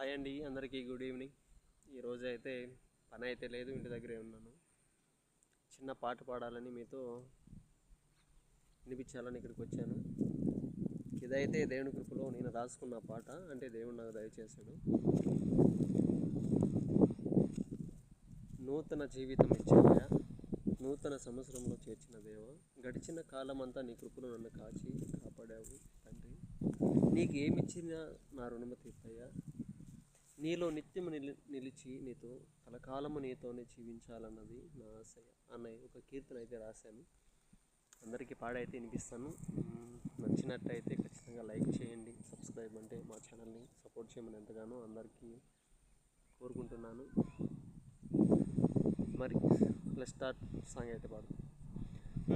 Hi అండి, అందరికీ good evening. ఈరోజు అయితే పని అయితే లేదు, ఇంటి దగ్గరే ఉన్నాను. చిన్న పాట పాడాలని మీతో వినిపించాలని ఇక్కడికి వచ్చాను. ఇదైతే దేవుని కృపలో నేను రాసుకున్న పాట, అంటే దేవుడు నాకు దయచేశాడు. నూతన జీవితం ఇచ్చావా, నూతన సంవత్సరంలో చేర్చిన దేవ, గడిచిన కాలం అంతా నీ కృపలో నన్ను కాచి కాపాడావు తండ్రి. నీకు ఏమిచ్చినా నా రుణము తీర్తయ్యా. నీలో నిత్యము నిలిచి నీతో కలకాలము నీతోనే జీవించాలన్నది నా ఆశయ అన్న ఒక కీర్తన అయితే రాశాను. అందరికీ పాడైతే వినిపిస్తాను. నచ్చినట్టయితే ఖచ్చితంగా లైక్ చేయండి, సబ్స్క్రైబ్ అంటే మా ఛానల్ని సపోర్ట్ చేయమని ఎంతగానో అందరికీ కోరుకుంటున్నాను. మరి ప్లస్ స్టార్ట్ సాంగ్ అయితే పాడుతాను.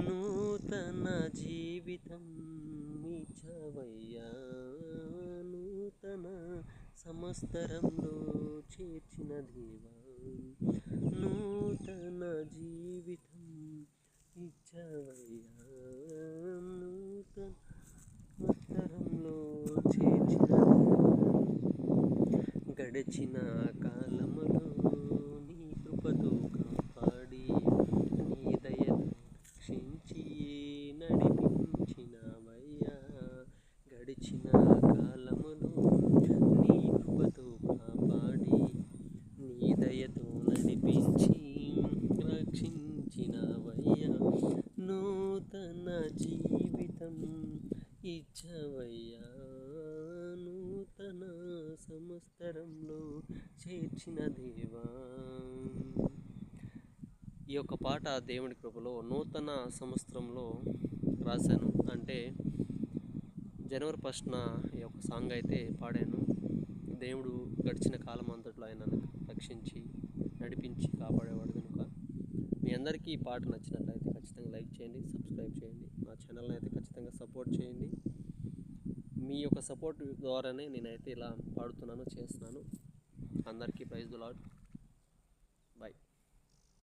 నూతన జీవితం ఇచ్చవయ్యా, నూతన సమస్తరంలో చేర్చిన దేవా, నూతన జీవితం ఇచ్చవయ్యా, నూతన సమస్తరంలో చేర్చిన గడిచిన కాలములో నీ కృపతో కాపాడి నీ దయతో రక్షించి నడిపించినవయ్యా. గడిచిన కాలములో నీ కృపతో కాపాడి నీ దయతో నడిపించి రక్షించినవయ్యా. నూతన జీవితం ఇచ్చవయ్యా, నూతన సంవత్సరంలో చేర్చిన దేవా. ఈ యొక్క పాట దేవుని కృపలో నూతన సంవత్సరంలో రాశాను. అంటే జనవరి 1న ఈ యొక్క సాంగ్ అయితే పాడాను. దేవుడు గడిచిన కాలం అంతట్లో ఆయన నన్ను రక్షించి నడిపించి కాపాడేవాడు కనుక మీ అందరికీ ఈ పాట నచ్చినట్లయితే ఖచ్చితంగా లైక్ చేయండి, సబ్స్క్రైబ్ చేయండి, నా ఛానల్ని అయితే ఖచ్చితంగా సపోర్ట్ చేయండి. మీ యొక్క సపోర్ట్ ద్వారానే నేనైతే ఇలా పాడుతున్నాను, చేస్తున్నాను. అందరికీ ప్రైజ్ ది లార్డ్. బాయ్.